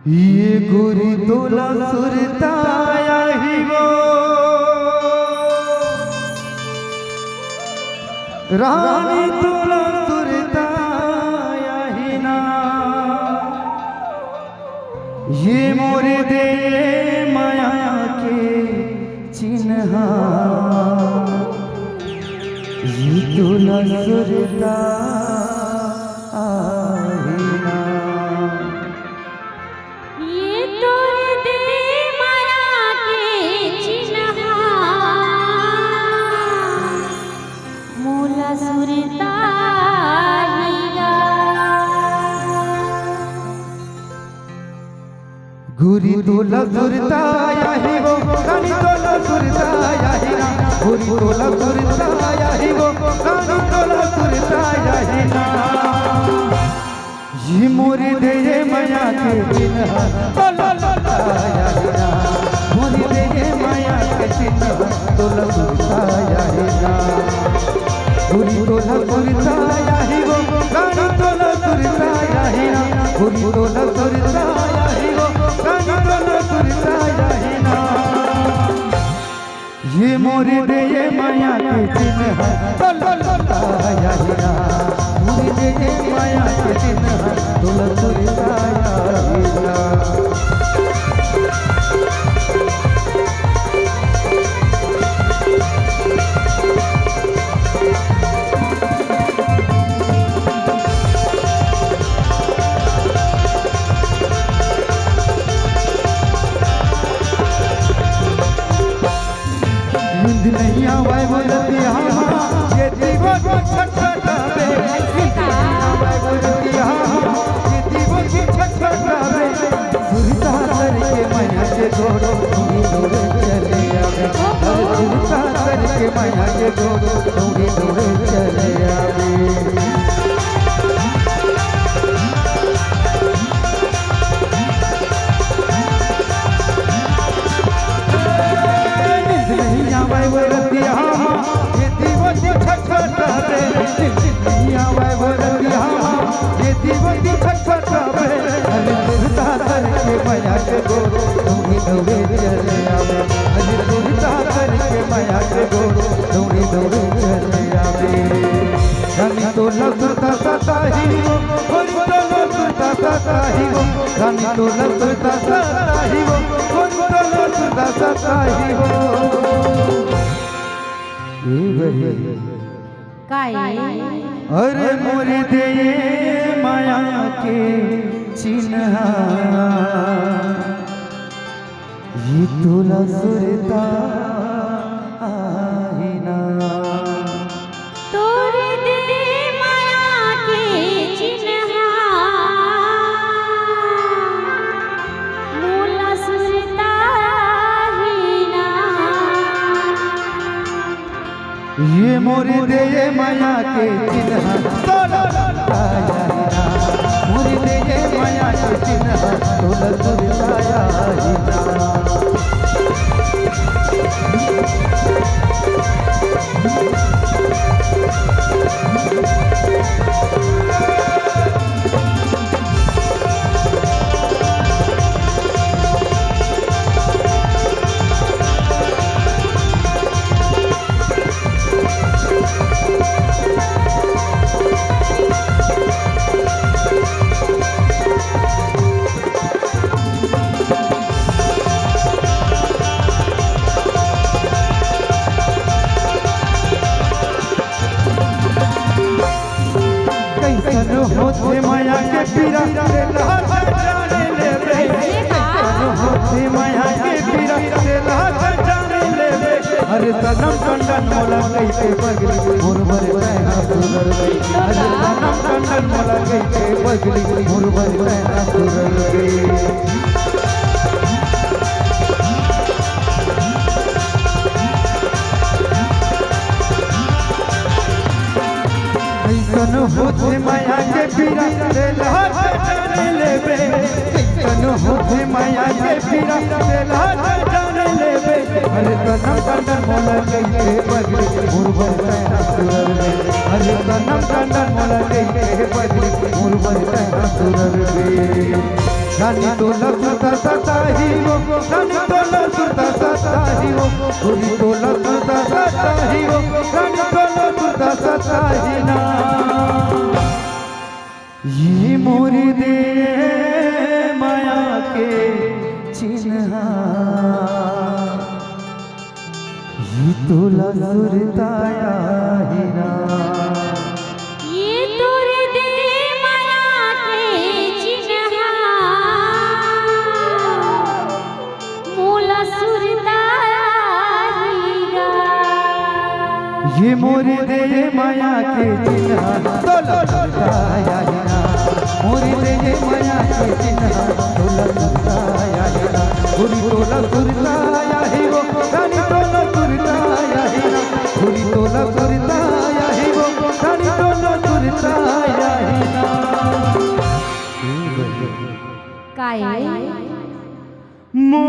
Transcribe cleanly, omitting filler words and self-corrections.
ये गोरी तोला सुरताया ही वो रानी तोला सुरताया ही ना ये मोरे दे माया के चिन्ह ये तोला सुरता गोरी तोला सुरताया ही वो रानी तोला सुरताया ही ना गोरी तोला सुरताया ही वो रानी तोला सुरताया ही ना ये मोरे दे माया के चिन्ह तोला सुरताया ही ना मोरे दे माया के चिन्ह तोला सुरताया ही ना गोरी तोला सुरताया ही वो रानी तोला सुरताया ही ना गोरी तोला सुरताया ही वो रानी तोला सुरताया ही ना ये मोरे दे ये माया के चिन्ह तोला सुरताया ही ना मोरे दे ये माया के चिन्ह तोला सुरताया ही ना नहीं आवे बोलती हाँ ये दीवो की छटपटावे आवे बोलती हाँ ये दीवो की छटपटावे सुरता करके माया के जोड़ो थोड़ी दूर चले आवे सुरता करके माया के जोड़ो थोड़ी दूर चले आवे माया के गोरो थोड़ी दौड़े चले आवे अरे सुरता करके माया के गोरो थोड़ी दौड़े चले आवे रानी तोला सुरता सता ही वो तोला सुरता सता ही वो रानी तोला सुरता सता ही वो तोला सुरता सता ही वो अरे मोरे दे माया के चिन्ह ये तोला सुरता ही ना तोरे दे माया के चिन्ह मोला सुरता ही ना ये मोरे दे ये माया के चिन्ह तोला सुरताया ही ना मोरे दे ये माया के चिन्ह तोला सुरताया ही ना होते माया के पीरा से लहर जाने ले रे होते माया के पीरा से लहर जाने ले रे अरे सनम कंडन मोला कैसे बगली मोर भर रहना सुधर गई अरे सनम कंडन मोला कैसे बगली मोर भर रहना सुधर गई ऐसन होते माया के पीरा से लहर जाने ले बे ऐसन होते माया के पीरा से लहर जाने ले बे अरे सनम कंडन मोला कैसे बगली मोर भर रहना सुधर गई अरे सनम सुरर गे रानी तोला सुरता सताही हो रानी तोला सुरता सताही हो गोरी तोला सुरता सताही हो रानी तोला सुरता सताही ना ये मोरी दे माया के चिन्ह ये तोला सुरताया ही ना ये तोरे दे माया के चिन्हा मोला सुरता हीरा ये मोरी दे माया के चिन्ह तोला सुरताया